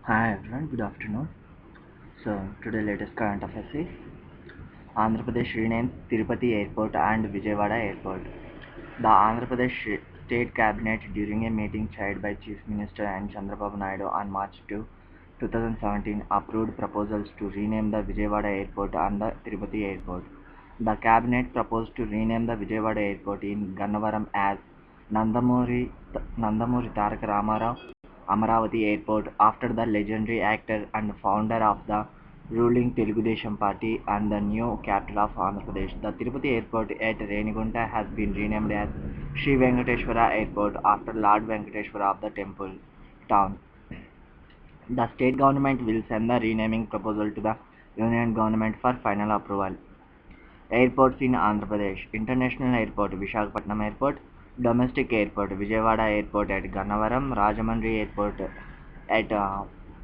Hi everyone, good afternoon. Today latest current affairs is Andhra Pradesh renames Tirupati Airport and Vijayawada Airport. The Andhra Pradesh State Cabinet during a meeting chaired by Chief Minister N. Chandrababu Naidu on March 2, 2017 approved proposals to rename the Vijayawada Airport and the Tirupati Airport. The cabinet proposed to rename the Vijayawada Airport in Gannavaram as Nandamuri Tarak Ramarao Amaravati Airport after the legendary actor and founder of the ruling Telugu Desam Party and the new capital of Andhra Pradesh. The Tirupati Airport at Renigunta has been renamed as Sri Venkateswara Airport after Lord Venkateswara of the temple town. The state government will send the renaming proposal to the union government for final approval. Airports in Andhra Pradesh: International Airport Visakhapatnam Airport, Domestic Airport Vijayawada Airport at Gannavaram, Rajahmundry Airport at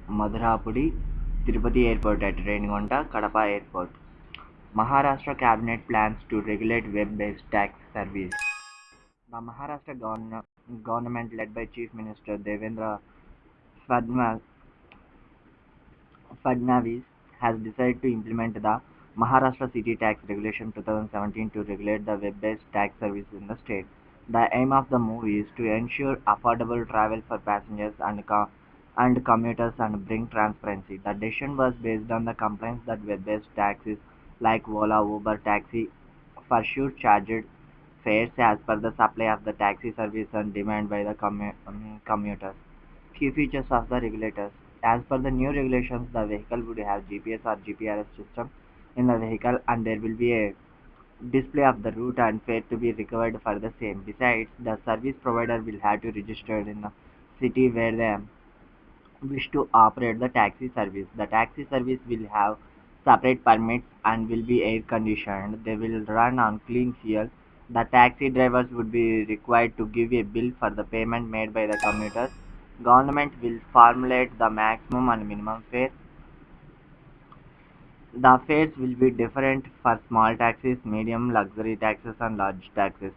Madhurapudi, Tirupati Airport at Renigunta, Kadapa Airport. Maharashtra Cabinet plans to regulate web-based tax service. The Maharashtra government led by Chief Minister Devendra Fadnavis Fadnavis has decided to implement the Maharashtra City Tax Regulation 2017 to regulate the web-based tax service in the state. The aim of the move is to ensure affordable travel for passengers and commuters and bring transparency. The decision was based on the complaints that web-based taxis like Ola, Uber, Taxi pursued charged fares as per the supply of the taxi service and demand by the commuters. Key features of the regulators. As per the new regulations, the vehicle would have GPS or GPRS system in the vehicle and there will be a display of the route and fare to be recovered for the same. Besides, the service provider will have to register in the city where they wish to operate the taxi service. The taxi service will have separate permits and will be air conditioned. They will run on clean fuel. The taxi drivers would be required to give a bill for the payment made by the commuters. Government will formulate the maximum and minimum fare. The fares will be different for small taxis, medium luxury taxis and large taxis.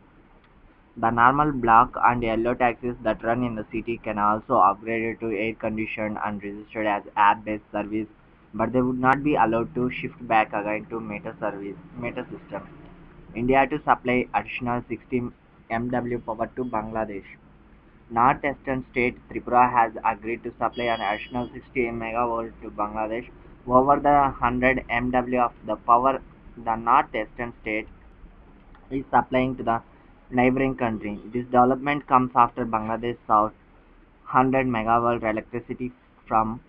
The normal black and yellow taxis that run in the city can also upgrade to air-conditioned and registered as app-based service, but they would not be allowed to shift back again to meter system. India to supply additional 60 MW power to Bangladesh. North-eastern state Tripura has agreed to supply an additional 60 MW to Bangladesh over the 100 MW of the power the north-eastern state is supplying to the neighboring country. This development comes after Bangladesh sought 100 megawatt electricity from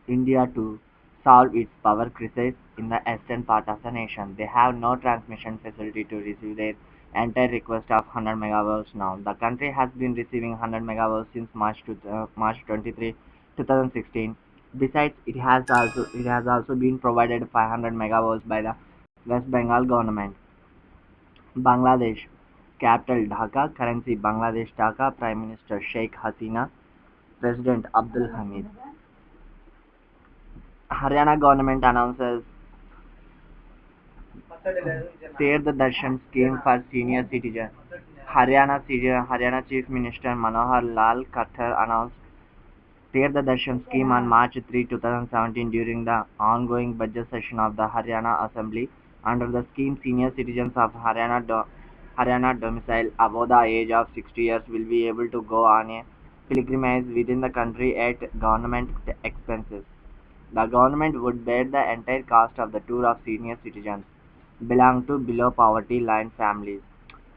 India to solve its power crisis in the eastern part of the nation. They have no transmission facility to receive their entire request of 100 megawatts now. The country has been receiving 100 megawatts since March 23, 2016. Besides, it has also been provided 500 megawatts by the West Bengal government. Bangladesh capital Dhaka, currency Bangladesh Taka, Prime Minister Sheikh Hasina, President Abdul Hamid. Haryana government announces Tirth Darshan scheme for senior citizens. Haryana Chief Minister Manohar Lal Khattar announced Tirth Darshan scheme on March 3, 2017 during the ongoing budget session of the Haryana Assembly. Under the scheme, senior citizens of Haryana domicile above the age of 60 years will be able to go on a pilgrimage within the country at government expenses. The government would bear the entire cost of the tour of senior citizens belong to below poverty line families.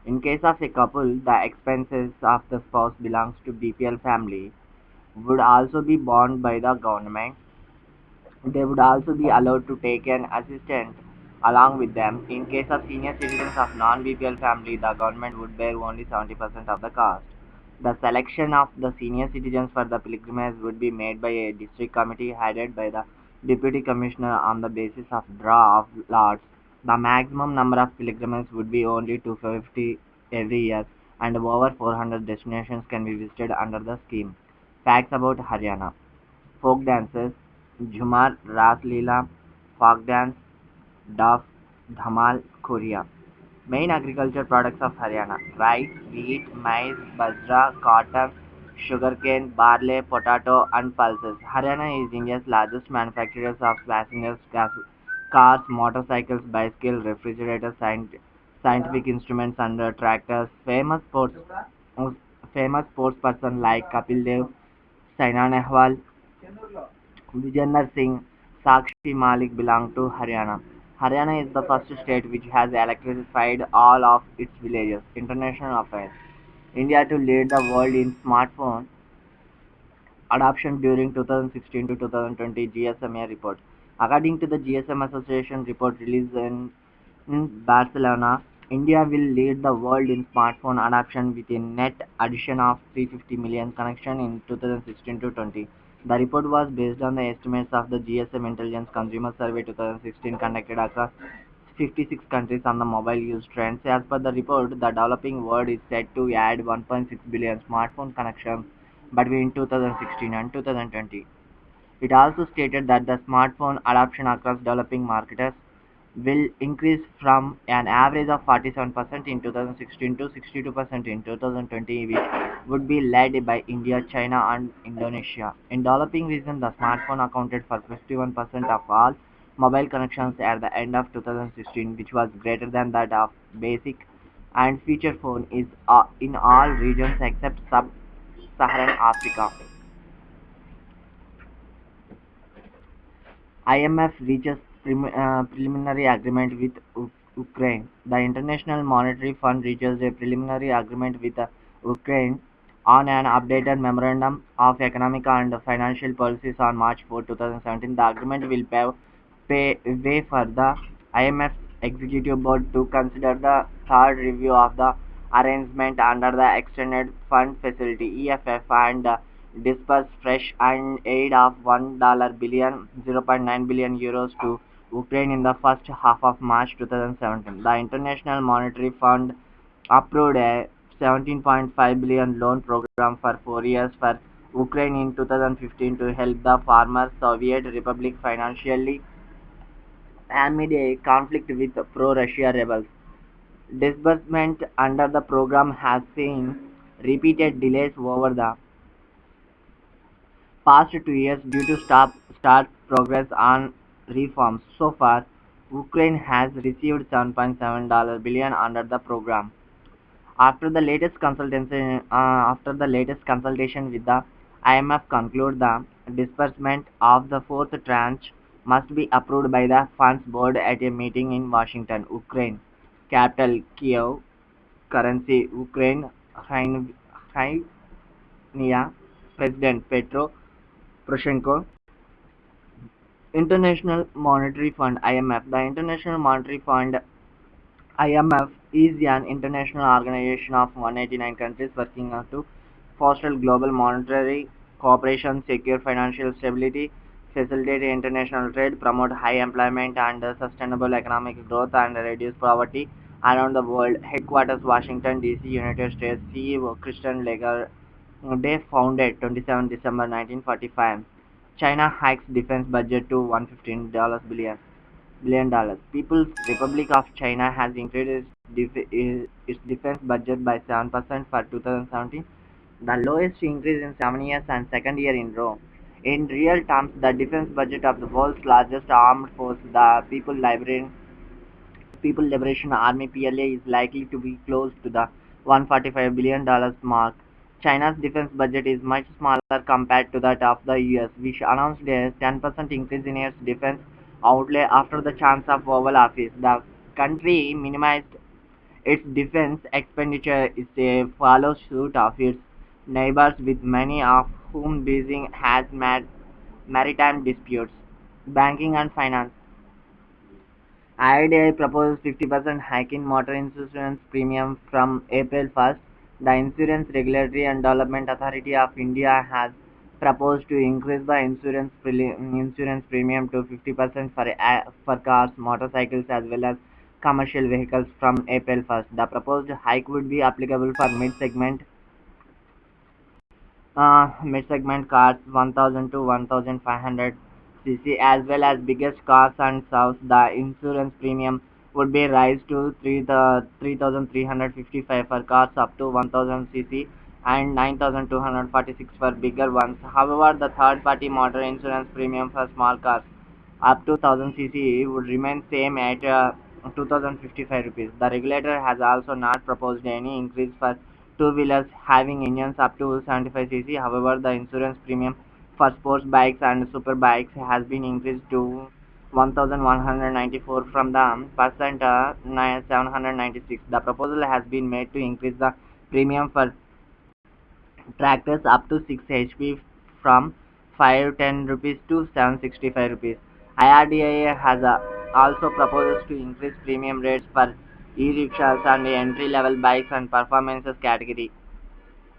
In case of a couple, the expenses of the spouse belongs to BPL family would also be borne by the government. They would also be allowed to take an assistant along with them. In case of senior citizens of non-BPL family, the government would bear only 70% of the cost. The selection of the senior citizens for the pilgrimage would be made by a district committee headed by the deputy commissioner on the basis of draw of lots. The maximum number of pilgrims would be only 250 every year, and over 400 destinations can be visited under the scheme. Facts about Haryana: folk dances, Jhumar, Ras Leela, folk dance, Duff, Dhamal, Korea. Main agriculture products of Haryana: rice, wheat, maize, bajra, cotton, sugarcane, barley, potato, and pulses. Haryana is India's largest manufacturer of passenger cars, motorcycles, bicycles, refrigerators, scientific instruments, and tractors. Famous sports person like Kapil Dev, Saina Nehwal, Vijender Singh, Sakshi Malik belong to Haryana. Haryana is the first state which has electrified all of its villages. International affairs. India to lead the world in smartphone adoption during 2016 to 2020 GSMA report. According to the GSM Association report released in Barcelona, India will lead the world in smartphone adoption with a net addition of 350 million connections in 2016 to 20. The report was based on the estimates of the GSM Intelligence Consumer Survey 2016 conducted across 56 countries on the mobile use trends. As per the report, the developing world is set to add 1.6 billion smartphone connections between 2016 and 2020. It also stated that the smartphone adoption across developing markets will increase from an average of 47% in 2016 to 62% in 2020, which would be led by India, China, and Indonesia. In developing regions, the smartphone accounted for 51% of all mobile connections at the end of 2016, which was greater than that of basic and feature phone is in all regions except sub-Saharan Africa. IMF reaches preliminary agreement with Ukraine. The International Monetary Fund reaches a preliminary agreement with Ukraine on an updated memorandum of economic and financial policies on March 4, 2017. The agreement will pay way for the IMF Executive Board to consider the third review of the arrangement under the Extended Fund Facility (EFF) and disbursed fresh and aid of $1 billion, 0.9 billion euros to Ukraine in the first half of March 2017. The International Monetary Fund approved a 17.5 billion loan program for 4 years for Ukraine in 2015 to help the former Soviet Republic financially amid a conflict with pro-Russia rebels. Disbursement under the program has seen repeated delays over the past 2 years due to start progress on reforms. So far, Ukraine has received $7.7 billion under the program. After the latest consultation with the IMF conclude the disbursement of the fourth tranche must be approved by the funds board at a meeting in Washington, Ukraine, capital Kiev, currency Ukraine, hryvnia, President Petro Poroshenko, International Monetary Fund (IMF). The International Monetary Fund (IMF) is an international organization of 189 countries working to foster global monetary cooperation, secure financial stability, facilitate international trade, promote high employment and sustainable economic growth, and reduce poverty around the world. Headquarters Washington, D.C., United States. CEO Christian Lagarde, founded 27 December 1945. China hikes defense budget to $115 billion. People's Republic of China has increased its defense budget by 7% for 2017, the lowest increase in 7 years and second year in row. In real terms, the defense budget of the world's largest armed force, the People Liberation Army (PLA), is likely to be close to the $145 billion mark. China's defense budget is much smaller compared to that of the US, which announced a 10% increase in its defense outlay after the change of Oval Office. The country minimized its defense expenditure is a follow suit of its neighbors, with many of whom Beijing has maritime disputes. Banking and finance. IRDAI proposed 50% hike in motor insurance premium from April 1st. The Insurance Regulatory and Development Authority of India has proposed to increase the insurance premium to 50% for cars, motorcycles, as well as commercial vehicles from April 1st. The proposed hike would be applicable for mid-segment cars 1000 to 1500 cc, as well as biggest cars and SUVs. The insurance premium would be raised to 3355 for cars up to 1000 cc, and 9,246 for bigger ones. However, the third-party motor insurance premium for small cars up to 1000 cc would remain same at 2055 rupees. The regulator has also not proposed any increase for two-wheelers having engines up to 75 cc. However, the insurance premium for sports bikes and super bikes has been increased to 1194 from the percent 796. The proposal has been made to increase the premium for tractors up to 6 HP from 510 rupees to 765 rupees. IRDAI has also proposed to increase premium rates for e-rickshaws and entry-level bikes and performances category.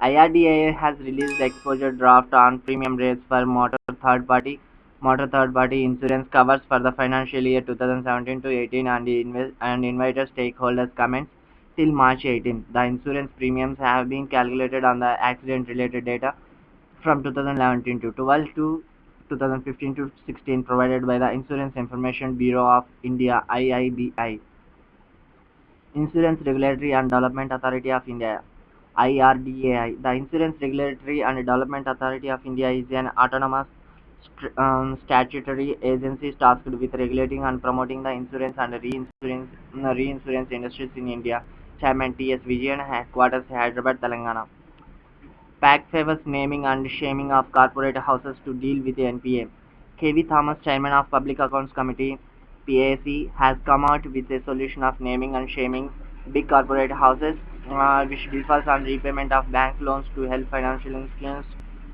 IRDAI has released exposure draft on premium rates for motor third party insurance covers for the financial year 2017 to 18 and invited stakeholders comments till March 18. The insurance premiums have been calculated on the accident related data from 2011 to 12 to 2015 to 16 provided by the Insurance Information Bureau of India IIBI. Insurance Regulatory and Development Authority of India IRDAI. The Insurance Regulatory and Development Authority of India is an autonomous statutory agency tasked with regulating and promoting the insurance and reinsurance industries in India. Chairman T.S. Vijayan, headquarters Hyderabad, Telangana. PAC favors naming and shaming of corporate houses to deal with NPA. K.V. Thomas, Chairman of Public Accounts Committee (PAC), has come out with a solution of naming and shaming big corporate houses which differs on repayment of bank loans to help financial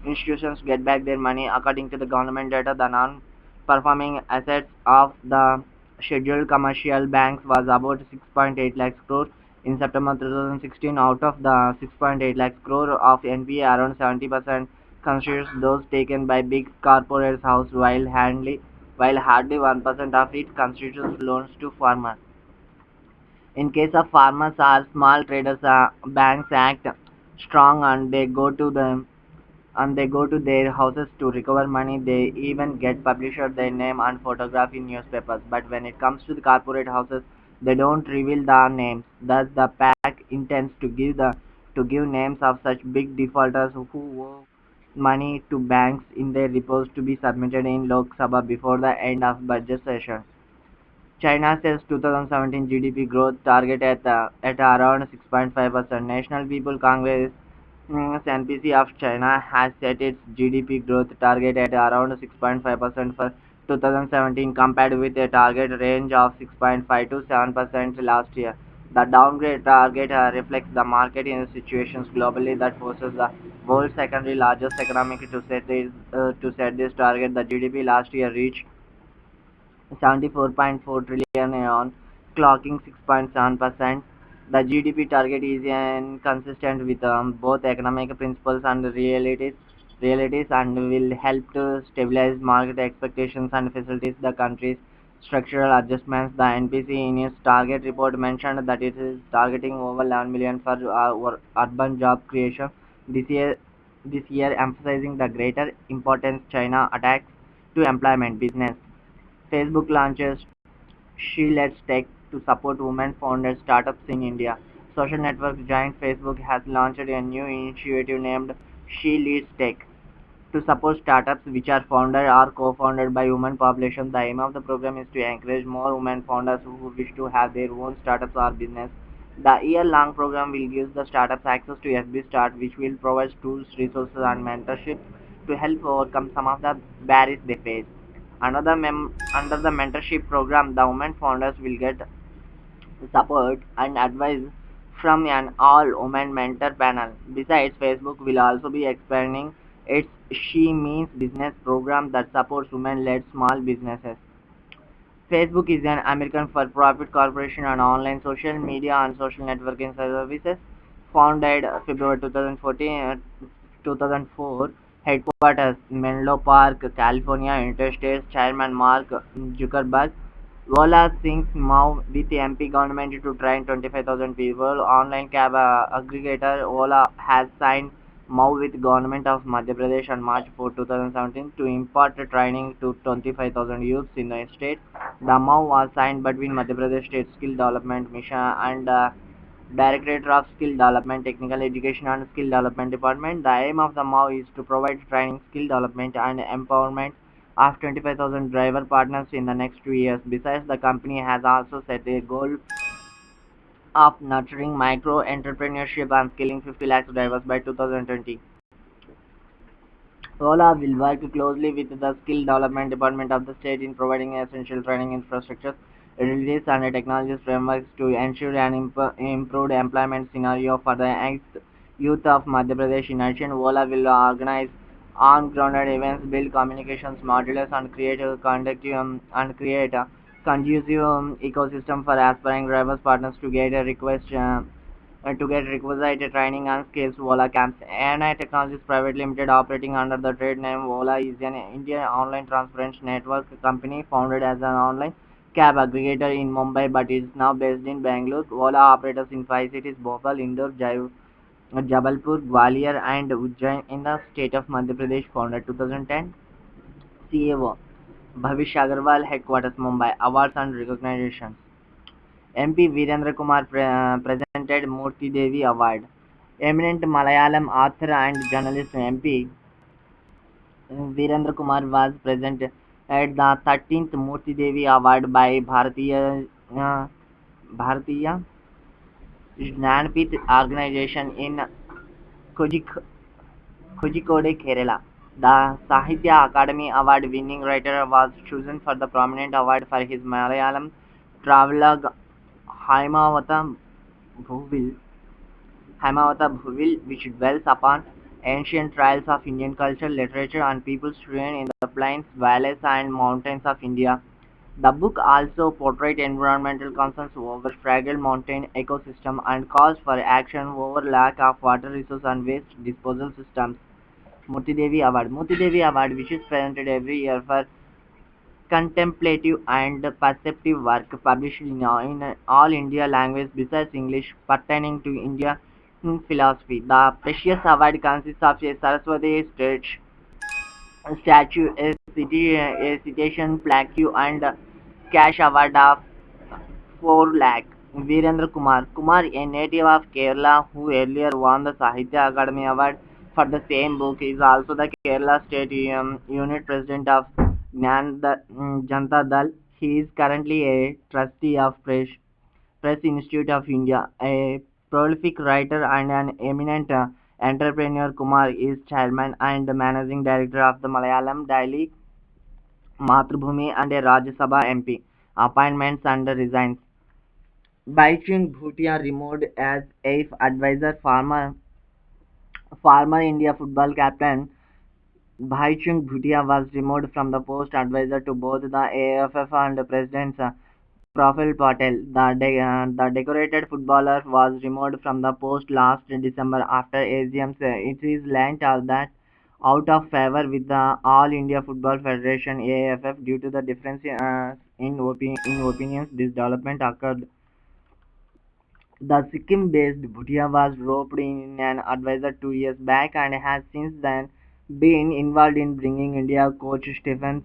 institutions get back their money. According to the government data, the non-performing assets of the scheduled commercial banks was about 6.8 lakhs crore in September 2016. Out of the 6.8 lakhs crore of NPA, around 70% constitutes those taken by big corporates house while hardly 1% of it constitutes loans to farmers. In case of farmers or small traders, banks act strong and they go to their houses to recover money. They even get published their name and photograph in newspapers. But when it comes to the corporate houses, they don't reveal the names. Thus, the PAC intends to give names of such big defaulters who owe money to banks in their reports to be submitted in Lok Sabha before the end of budget session. China sets 2017 GDP growth target at around 6.5%. National People Congress NPC of China has set its GDP growth target at around 6.5% for 2017 compared with a target range of 6.5 to 7% last year. The downgrade target reflects the market in situations globally that forces the world's secondary largest economy to set this target. The GDP last year reached 74.4 trillion yuan, clocking 6.7%. The GDP target is consistent with both economic principles and realities and will help to stabilize market expectations and facilitate the country's structural adjustments. The NPC in its target report mentioned that it is targeting over 11 million for urban job creation this year, emphasizing the greater importance China attacks to employment business. Facebook launches She Let's Tech to support women-founded startups in India. Social network giant Facebook has launched a new initiative named She Leads Tech to support startups which are founded or co-founded by women populations. The aim of the program is to encourage more women founders who wish to have their own startups or business. The year-long program will give the startups access to FB Start, which will provide tools, resources, and mentorship to help overcome some of the barriers they face. Under the mentorship program, the women founders will get support and advice from an all-women mentor panel. Besides, Facebook will also be expanding its She Means Business program that supports women-led small businesses. Facebook is an American for-profit corporation and online social media and social networking services founded February 2004, headquarters Menlo Park, California. United States. Chairman Mark Zuckerberg. Ola syncs MOU with MP government to train 25,000 people. Online cab aggregator Ola has signed MOU with Government of Madhya Pradesh on March 4, 2017 to impart training to 25,000 youths in the state. The MOU was signed between Madhya Pradesh State Skill Development Mission and Directorate of Skill Development, Technical Education and Skill Development Department. The aim of the MOU is to provide training, skill development and empowerment of 25,000 driver partners in the next 2 years. Besides, the company has also set a goal of nurturing micro entrepreneurship and skilling 50 lakhs drivers by 2020. Ola will work closely with the Skill Development Department of the state in providing essential training infrastructure, release and technologies frameworks to ensure an improved employment scenario for the youth of Madhya Pradesh. In addition, Ola will organize on-grounded events, build communications modules, and create a conducive ecosystem for aspiring drivers partners to get requisite training and skills. Vola Camps, ANI Technologies Private Limited, operating under the trade name Vola, is an Indian online transparency network company founded as an online cab aggregator in Mumbai but is now based in Bangalore. Vola operates in five cities: Bhopal, Indore, Jabalpur, Gwalior, and Ujjain in the state of Madhya Pradesh. Founded 2010. CAO Bhavish Agarwal, Headquarters Mumbai. Awards and recognitions. MP Virendra Kumar presented Murthy Devi Award. Eminent Malayalam author and journalist MP Virendra Kumar was present at the 13th Murthy Devi Award by Bharatiya Jnanpith organization in Kozhikode, Kerala. The Sahitya Academy Award winning writer was chosen for the prominent award for his Malayalam travelogue Haimavata Bhuvil which dwells upon ancient trials of Indian culture, literature, and people's terrain in the plains, valleys, and mountains of India. The book also portrayed environmental concerns over fragile mountain ecosystem and calls for action over lack of water resource and waste disposal systems. Murthy Devi Award. Murthy Devi Award, which is presented every year for contemplative and perceptive work published in all India languages besides English pertaining to Indian philosophy. The precious award consists of a Saraswati statue, a citation plaque, and cash award of 4 lakh. Virendra Kumar. Kumar, a native of Kerala who earlier won the Sahitya Akademi Award for the same book, is also the Kerala State Unit President of Janta Dal. He is currently a trustee of Press Institute of India. A prolific writer and an eminent entrepreneur, Kumar is chairman and managing director of the Malayalam Daily Mathrubhumi and a Rajya Sabha MP. Appointments and resigns. Baichung Bhutia removed as AIF advisor. Former India football captain Bhaichung Bhutia was removed from the post advisor to both the AFF and President Profil Patel. The decorated footballer was removed from the post last December after AGM. It is learnt that out of favour with the All India Football Federation AFF due to the difference in opinions. This development occurred. The Sikkim-based Bhutia was roped in an advisor 2 years back and has since then been involved in bringing India coach Stephen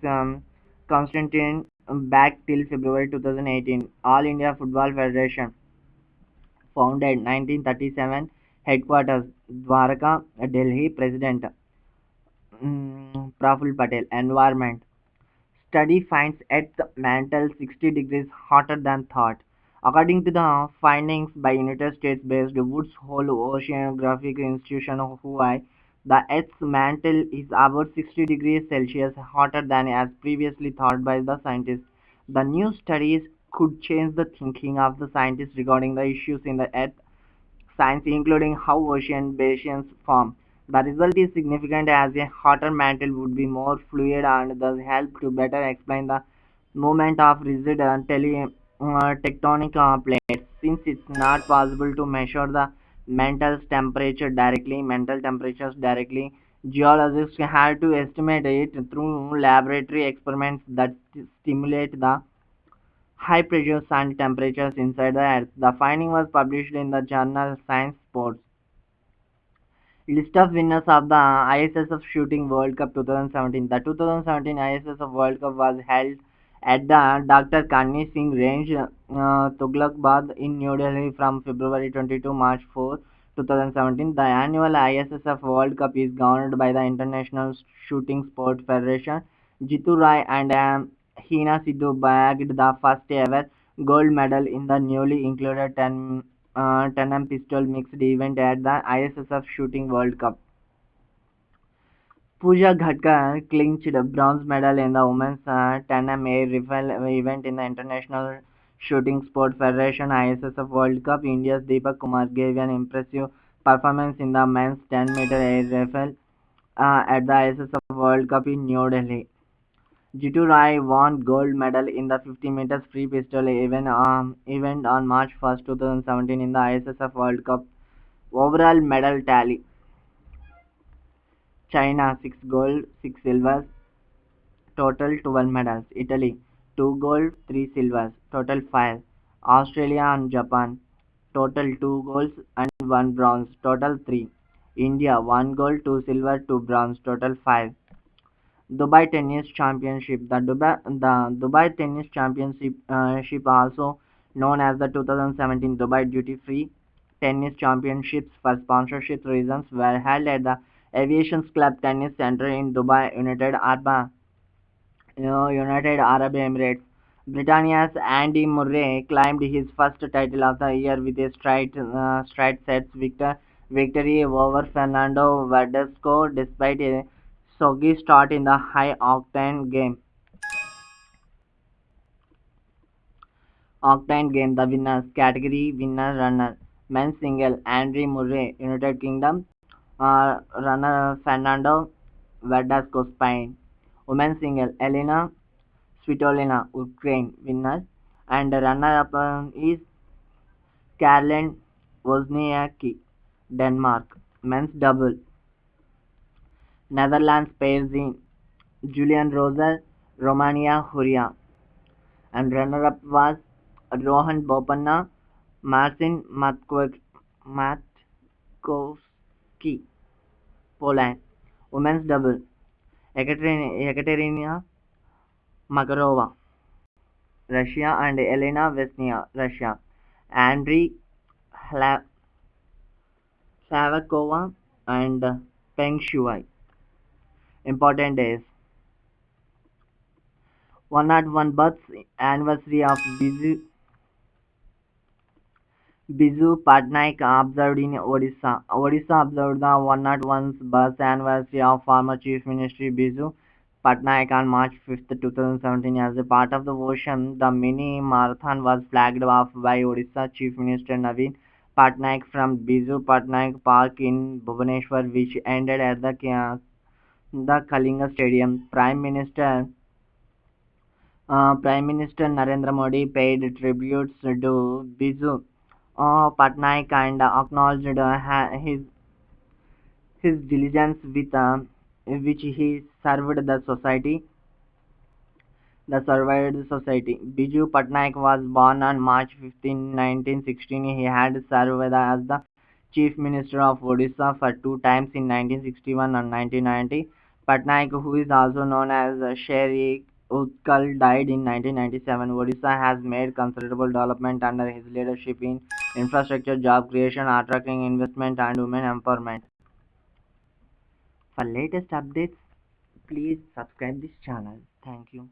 Constantine back till February 2018. All India Football Federation, founded 1937, headquarters Dwarka, Delhi, President Praful Patel, Environment. Study finds Earth mantle 60 degrees hotter than thought. According to the findings by United States-based Woods Hole Oceanographic Institution of Hawaii, the Earth's mantle is about 60 degrees Celsius hotter than as previously thought by the scientists. The new studies could change the thinking of the scientists regarding the issues in the Earth science, including how ocean basins form. The result is significant as a hotter mantle would be more fluid and thus help to better explain the movement of rigid tectonic plates. Since it's not possible to measure the mental temperatures directly, geologists had to estimate it through laboratory experiments that stimulate the high pressures and temperatures inside the Earth. The finding was published in the journal Science Sports. List of winners of the ISSF Shooting World Cup 2017. The 2017 ISSF World Cup was held at the Dr. Kani Singh Range, Tughlaqabad in New Delhi from February 22 to March 4, 2017. The annual ISSF World Cup is governed by the International Shooting Sport Federation. Jitu Rai and Hina Sidhu bagged the first ever gold medal in the newly included 10 pistol mixed event at the ISSF Shooting World Cup. Pooja Ghatkar clinched a bronze medal in the women's 10 air rifle event in the International Shooting Sport Federation ISSF World Cup. India's Deepak Kumar gave an impressive performance in the men's 10-meter air rifle at the ISSF World Cup in New Delhi. Jitu Rai won gold medal in the 50 meters free pistol event on March 1, 2017 in the ISSF World Cup. Overall medal tally: China 6 gold, 6 silvers, total 12 medals. Italy 2 gold, 3 silvers, total 5. Australia and Japan total 2 golds and 1 bronze, total 3. India 1 gold, 2 silver, 2 bronze, total 5. Dubai Tennis Championship. The Dubai Tennis Championship, also known as the 2017 Dubai Duty Free Tennis Championships for sponsorship reasons, were held at the Aviation Club Tennis Center in Dubai, United Arab Emirates. Britannia's Andy Murray claimed his first title of the year with a straight sets victory over Fernando Verdasco despite a soggy start in the high octane game. The winners category winner runner men's single Andy Murray United Kingdom, runner Fernando Verdasco Spain, women's single Elena Svitolina Ukraine winner, and the runner-up is Caroline Wozniacki Denmark. Men's double Netherlands pairs in Julian Roser Romania Huria, and runner-up was Rohan Bopanna Marcin Matkowski Poland. Women's double Ekaterina Makarova Russia and Elena Vesnia Russia. Andrei Slavakova and Peng Shuai. Important days: 101 birth anniversary of Bizu Patnaik observed in Odisha. Odisha observed the 101st birth anniversary of former Chief Minister Bizu Patnaik on March 5, 2017. As a part of the ocean, the mini marathon was flagged off by Odisha Chief Minister Naveen Patnaik from Bizu Patnaik Park in Bhubaneswar, which ended at the Kalinga Stadium. Prime Minister Narendra Modi paid tributes to Bizu Patnaik and acknowledged his diligence with which he survived the society. Biju Patnaik was born on March 15, 1916. He had served as the Chief Minister of Odisha for two times in 1961 and 1990. Patnaik, who is also known as Sher Utkal, died in 1997. Odisha has made considerable development under his leadership in infrastructure, job creation, attracting investment, and women empowerment. For latest updates, please subscribe this channel. Thank you.